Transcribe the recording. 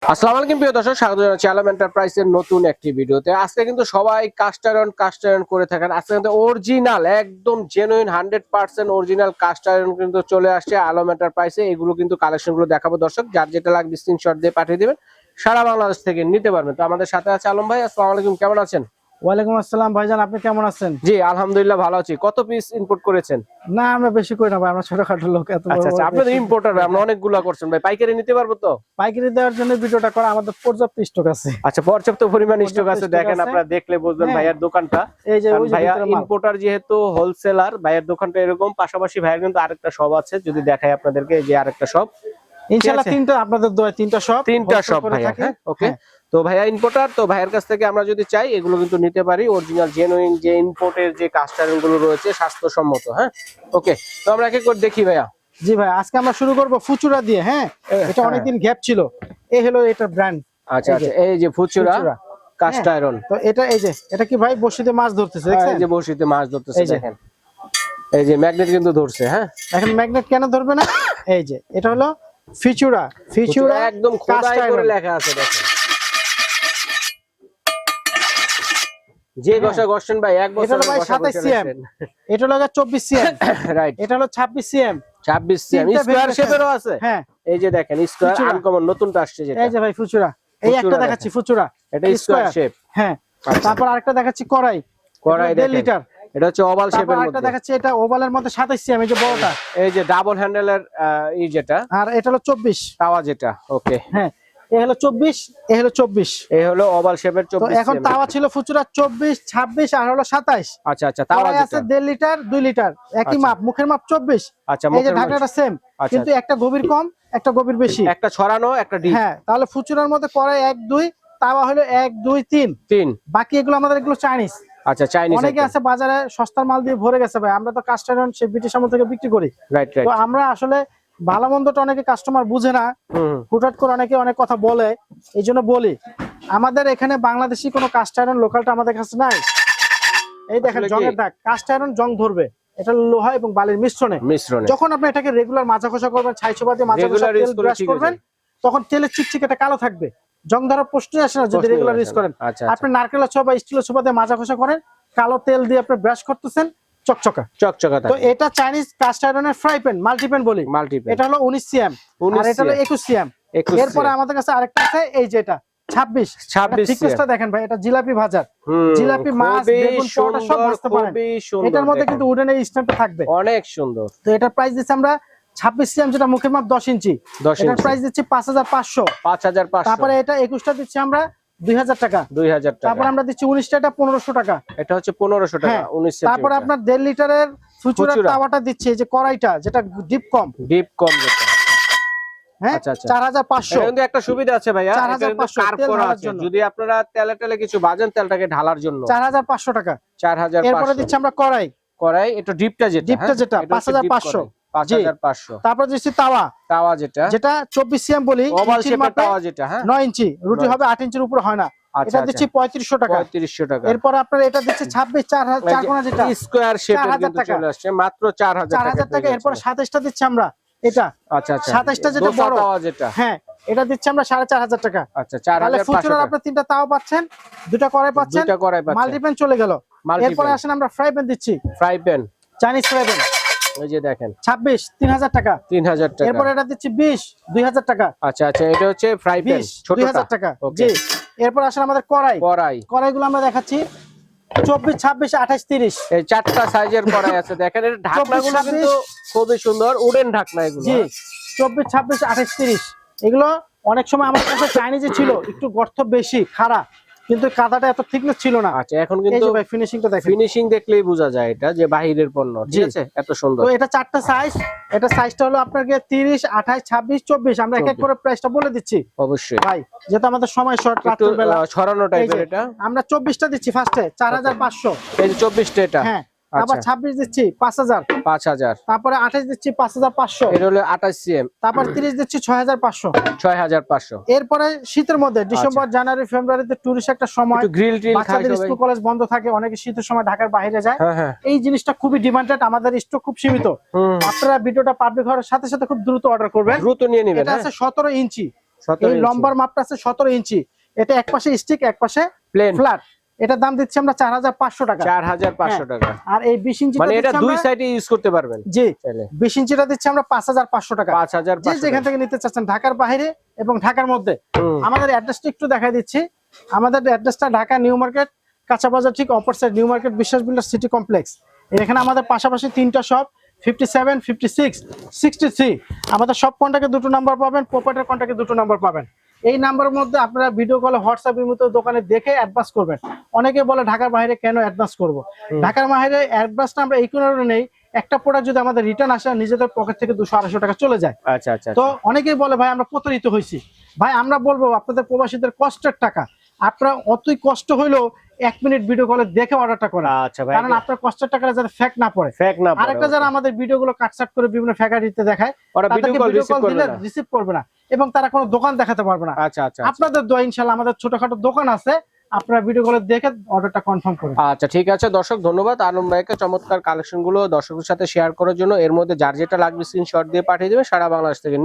আসসালামু আলাইকুম প্রিয় দর্শক, স্বাগত জানাচ্ছি আলম এন্টারপ্রাইজের নতুন একটি ভিডিওতে। আজকে কিন্তু সবাই কাস্ট আয়রন করে থাকেন। আজকে কিন্তু অরিজিনাল একদম জেনুইন 100% অরিজিনাল কাস্ট আয়রন কিন্তু চলে আসছে আলম এন্টারপ্রাইজে। এগুলো কিন্তু কালেকশন গুলো দেখাবো দর্শক, যার যেটা লাগবে স্ক্রিনশট দিয়ে পাঠিয়ে দিবেন, সারা বাংলাদেশ থেকে নিতে পারবেন। তো আমাদের সাথে আছে আলম ভাই। আসসালামু আলাইকুম, কেমন আছেন? ওয়ালাইকুম আসসালাম ভাইজান, আপনি কেমন আছেন? জি আলহামদুলিল্লাহ ভালো আছি। কত পিস ইম্পোর্ট করেছেন? না, আমরা বেশি করি না ভাই, আমরা ছোটখাটো লোক। এত বড় আচ্ছা আচ্ছা, বড় আপনি তো বেশি- ইম্পোর্টার ভাই, আমরা অনেকগুলা করছেন ভাই, পাইকারি নিতে পারবো তো? পাইকারি দেওয়ার জন্য ভিডিওটা করা, আমাদের পর্যাপ্ত স্টক আছে। আচ্ছা, পর্যাপ্ত পরিমাণ স্টক আছে। stock দেখেন, আছে। আপনারা দেখলে বুঝবেন হ্যাঁ। ভাইয়ার দোকানটা। এই যে কারণ ওই যে ভাইয়া ভিতরে মাল। ইম্পোর্টার যেহেতু হোলসেলার, ভাইয়ের দোকানটা এরকম। পাশাপাশি ভাইয়ের কিন্তু আরেকটা শপ আছে, যদি দেখাই আপনাদেরকে, এই যে আরেকটা শপ। ইনশাআল্লাহ আছে? তিনটা আপনাদের দোয়া, তিনটা সব তিনটা শপ ভাইয়া। হ্যাঁ, ওকে। তো ভাইয়া ইম্পোর্টার, তো ভাইয়ের কাছ থেকে আমরা যদি চাই এগুলো কিন্তু নিতে পারি। অরিজিনাল জেনুইন যে ইম্পোর্টের যে কাস্টারিং গুলো রয়েছে স্বাস্থ্যসম্মত। হ্যাঁ, ওকে। তো আমরা এক এক করে দেখি ভাইয়া। জি ভাই, আজকে আমরা শুরু করব ফুচুরা দিয়ে। হ্যাঁ, এটা অনেকদিন গ্যাপ ছিল। এই হলো এটা ব্র্যান্ড। আচ্ছা আচ্ছা, এই যে ফুচুরা কাস্ট আয়রন। তো এটা এই যে এটা কি ভাই বসিতে মাছ ধরতেছে এই দেখছেন? যে বড়শিতে মাছ ধরতেছে, এই যে। দেখেন এই যে ম্যাগনেট কিন্তু ধরছে। হ্যাঁ, এখন ম্যাগনেট কেন ধরবে না? এই যে এটা হলো ফিচুরা একদম খোদাই cast করে iron। লেখা আছে, দেখেন। যে ঘষা ঘষছেন ভাই, এক এটা বছর হলো ভাই 27 সিএম, এটা হলো 24 সিএম, রাইট। এটা হলো 26 সিএম, 26 সিএম তিনটা স্কয়ার variation। শেপেরও আছে। হ্যাঁ, এই যে দেখেন স্কয়ার ফুচুরা। আনকমন নতুনটা আসছে যেটা। এই যে ভাই ফুচুরা, এই একটা ফুচুরা দেখাচ্ছি ফুচুরা, এটা স্কয়ার শেপ। হ্যাঁ। আচ্ছা। তারপর আরেকটা দেখাচ্ছি কড়াই, কড়াই 1.5 দেখেন, লিটার। এটা হচ্ছে ওভাল তারপর শেপের আরেকটা মধ্যে। দেখাচ্ছি, এটা ওভালের মধ্যে 27 সিএম, এই যে বড়টা। এই যে ডাবল হ্যান্ডেলের ই যেটা, আর এটা হলো 24। তাওয়া যেটা। ওকে, হ্যাঁ, এই হলো 24, এই হলো 24। এই হলো ওভাল শেপের তো 24 এখন সিএম। তাওয়া ছিল ফুচুরা 24, 26 আর হলো 27। আচ্ছা আচ্ছা, তাওয়া কড়াই আছে যেটা। 1.5 লিটার, 2 লিটার, একই আচ্ছা। মাপ, মুখের মাপ 24। আচ্ছা, এই যে মুখের ঢাকনাটা সেম, আচ্ছা, কিন্তু একটা গভীর কম, একটা গভীর বেশি। একটা ছড়ানো, একটা ডিপ। হ্যাঁ, তাহলে ফুচুরার মধ্যে কড়াই 1 2, তাওয়া হলো 1 2 3। 3। বাকি এগুলো আমাদের এগুলো চাইনিজ। আচ্ছা, চাইনিজ। অনেকে আছে বাজারে সস্তার মাল দিয়ে ভরে গেছে ভাই, আমরা তো কাস্টমার সে ব্রিটিশ আমল থেকে বিক্রি করি। Right right. তো আমরা আসলে ভালো মন্দটা অনেকে কাস্টমার বুঝে না, হুম। হুটহাট করে অনেকে অনেক কথা বলে। এই জন্য বলি, আমাদের এখানে বাংলাদেশি কোনো কাস্ট আয়রন লোকালটা আমাদের কাছে নাই। এই দেখেন আসলে কি? জংয়ের দাগ, কাস্ট আয়রন জং ধরবে। এটা লোহা এবং বালির মিশ্রণে। যখন আপনি এটাকে রেগুলার মাজা ঘষা করবেন, ছাইছোপা দিয়ে মাজা ঘষা Regular use তেল করলে ব্রাশ ঠিক করবেন, তখন তেলের চিকচিকাটা কালো থাকবে, জং ধরার প্রশ্নই আসে না যদি প্রশ্নই রেগুলার আসে ইউজ না। করেন। আচ্ছা, আপনি নারকেলের ছোপা বা স্টিলের ছোপা দিয়ে মাজা ঘষা করেন, কালো তেল দিয়ে আপনি ব্রাশ করতেছেন, চকচকা। চকচকা তো থাকে। এটা চাইনিজ কাস্ট আয়রনের ফ্রাই প্যান, মাল্টি প্যান বলি। মাল্টিপল। এটা হলো 19 সিএম, আর এটা হলো 21 সিএম। 21 এরপরে আমাদের কাছে আরেকটা আছে, এই যে এটা 26। 26 থিকনেসটা দেখেন ভাই, এটা জিলাপি ভাজার, হুম, জিলাপি মাছ খুবই বেগুন পরোটা সব সুন্দর, ভাজতে পারেন। খুবই সুন্দর। এটার মধ্যে দেখেন, কিন্তু উডেনের স্ট্যান্ডটা থাকবে। অনেক সুন্দর। তো এটার প্রাইস দিচ্ছি আমরা 26 সিএম, যেটা মুখের মাপ 10 ইঞ্চি। 10 এটার ইঞ্চি। প্রাইস দিচ্ছি 5500। 5500। তারপরে এটা 21টা দিচ্ছি আমরা 2000 টাকা। 2000 টাকা। তারপর আমরা দিচ্ছি 19টা, এটা 1500 টাকা। এটা হচ্ছে 1500 টাকা। হ্যাঁ। 19 তারপরে আপনার 1.5 লিটারের ফুচুরা ফুচুরা। তাওয়াটা দিচ্ছি, এই যে কড়াইটা যেটা ডিপ কম। ডিপ কম যেটা। হ্যাঁ, আচ্ছা, আচ্ছা। 4500। এটা কিন্তু একটা সুবিধা আছে ভাইয়া, এটা কিন্তু 4500 কার্ভ তেল করা ঢালার আছে। জন্য। যদি আপনারা তেলে তেলে কিছু ভাজেন, তেলটাকে ঢালার জন্য 4500 টাকা। 4500। এরপরে দিচ্ছি আমরা কড়াই, কড়াই এটা ডিপটা যেটা, ডিপটা যেটা 5500। 5500। তারপর দিচ্ছি তাওয়া, তাওয়া যেটা, যেটা 24 সিএম বলি, ওভাল ইঞ্চির শেপের মাপে তাওয়া যেটা। হ্যাঁ, 9 ইঞ্চি, রুটি হবে 8 ইঞ্চির উপরে হয় না। আচ্ছা, এটা দিচ্ছি 3500 টাকা। 3500 টাকা। এরপর আপনার এটা দিচ্ছি 26 4 কোণা, যেটা স্কয়ার শেপের 4000 কিন্তু টাকা। চলে আসছে মাত্র 4000 4000 টাকা। এরপর 27টা দিচ্ছি আমরা, এটা আচ্ছা আচ্ছা, 27টা যেটা দোসা বড়, তাওয়া যেটা। হ্যাঁ, এটা দিচ্ছি আমরা 4500 টাকা। আচ্ছা, তাহলে 4500 ফুচুরার টাকা। আপনি 3টা তাও পাচ্ছেন, 2টা কড়াই পাচ্ছেন, দুইটা কড়াই পাচ্ছেন। মাল্টিপ্যান চলে গেল। Multi-pan। এরপরে আসেন আমরা ফ্রাই প্যান দিচ্ছি, fry pan, Chinese fry pan, ওই যে দেখেন 26 3000 টাকা। 3000 টাকা। এরপর এটা দিচ্ছি 20 2000 টাকা। আচ্ছা আচ্ছা, এটা হচ্ছে ফ্রাই প্যান 20 ছোটটা। 2000 টাকা। ওকে। জি। এরপর আসেন আমাদের কড়াই, কড়াই, কড়াইগুলো আমরা দেখাচ্ছি 24 26 28 30। এই চারটা সাইজের কড়াই আছে। দেখেন এর ঢাকনাগুলো 24, কিন্তু খুবই সুন্দর, উডেন ঢাকনা এগুলো। জি, 24 26 28 30। এগুলো অনেক সময় আমাদের কাছে চাইনিজে ছিল, একটু গর্ত বেশি খাড়া, কিন্তু কাদাটা এত থিকনেস ছিল না। আচ্ছা, এখন এই কিন্তু যে ভাই ফিনিশিংটা দেখেন, ফিনিশিং দেখলেই বোঝা যায় এটা যে বাহিরের পণ্য। ঠিক জি। আছে, এত সুন্দর। তো এটা চারটা সাইজ, এটা সাইজটা হলো আপনাকে 30 28 26 24। আমরা এক এক করে প্রাইসটা বলে দিচ্ছি অবশ্যই ভাই, যেহেতু আমাদের সময় শর্ট, একটু রাতের বেলা। ছড়ানো এই টাইপের যে, এটা। আমরা 24টা দিচ্ছি ফার্স্টে 4500। এই যে 24টা এটা। হ্যাঁ, আবার 26 দিচ্ছি 5000। 5000। তারপরে 28 দিচ্ছি 5500। এটা হলো 28 সিএম। তারপর 30 দিচ্ছি 6500। 6500। এরপরে শীতের মধ্যে ডিসেম্বর জানুয়ারি ফেব্রুয়ারিতে টুরিস্ট একটা সময়, একটু গ্রিল টিল খাই বাচ্চাদের সবাই। স্কুল কলেজ বন্ধ থাকে, অনেকে শীতের সময় ঢাকার বাইরে যায়। হ্যাঁ হ্যাঁ। এই জিনিসটা খুবই ডিমান্ডেড, আমাদের স্টক খুব সীমিত। হুম। আপনারা ভিডিওটা পাবলিক হওয়ার সাথে সাথে খুব দ্রুত অর্ডার করবেন। দ্রুত নিয়ে নেবেন। এটা আছে 17 ইঞ্চি, এই লম্বার মাপটা আছে 17 ইঞ্চি। এটা এক পাশে স্টিক, এক পাশে প্লেন ফ্ল্যাট। এটার দাম দিচ্ছি আমরা 4500 টাকা। 4500 টাকা। আর এই 20 ইঞ্চি মানে এটা দুই সাইডে ইউজ করতে পারবেন। জি, 20 ইঞ্চিটা দিচ্ছি আমরা 5500 টাকা। 5500 যে যেখান থেকে নিতে চাচ্ছেন, ঢাকার বাইরে এবং ঢাকার মধ্যে। আমাদের অ্যাড্রেসটা একটু দেখাই দিচ্ছি। আমাদের অ্যাড্রেসটা ঢাকা নিউ মার্কেট, কাঁচা বাজার ঠিক অপোজিট, নিউ মার্কেট বিশ্বাস বিল্ডার সিটি কমপ্লেক্স। এখানে আমাদের পাশাপাশি 3টা শপ, 57, 56, 63। আমাদের সব কন্টাক্টে 2টো নাম্বার পাবেন, প্রোপাইটার কন্টাক্টে 2টো নাম্বার পাবেন। এই নাম্বারের মধ্যে আপনারা ভিডিও কলে, হোয়াটসঅ্যাপের মতো দোকানে দেখে অ্যাডভান্স করবেন। অনেকে বলে ঢাকার বাইরে কেন অ্যাডভান্স করব। ঢাকার বাইরে অ্যাডভান্সটা আমরা এই কারণে নেই, একটা প্রোডাক্ট যদি আমাদের রিটার্ন আসে নিজেদের পকেট থেকে 200-250 টাকা চলে যায়। আচ্ছা আচ্ছা। তো অনেকেই বলে ভাই আমরা প্রতারিত হয়েছি। ভাই আমরা বলবো আপনাদের প্রবাসীদের কষ্টের টাকা, আপনারা অতই কষ্ট হইলেও 1 মিনিট ভিডিও কলে দেখে অর্ডারটা করেন। আচ্ছা ভাই, কারণ আপনার কষ্টের টাকাটা যাতে ফেক না পড়ে। আরেকটা যারা আমাদের ভিডিওগুলো কাটছাট করে বিভিন্ন ফ্যাকারিতে দেখায়, তাদেরকে ভিডিও কল দিলে রিসিভ করবে না এবং তারা কোনো দোকান দেখাতে পারবে না। আচ্ছা আচ্ছা। আপনাদের দোয়া ইনশাআল্লাহ আমাদের ছোটখাটো দোকান আছে, আপনারা ভিডিও কলে দেখে অর্ডারটা কনফার্ম করুন। আচ্ছা ঠিক আছে দর্শক, ধন্যবাদ আলম ভাইকে চমৎকার কালেকশন গুলো দর্শকদের সাথে শেয়ার করার জন্য। এর মধ্যে যার যেটা লাগবে স্ক্রিনশট দিয়ে পাঠিয়ে দেবেন সারা বাংলাদেশ থেকে।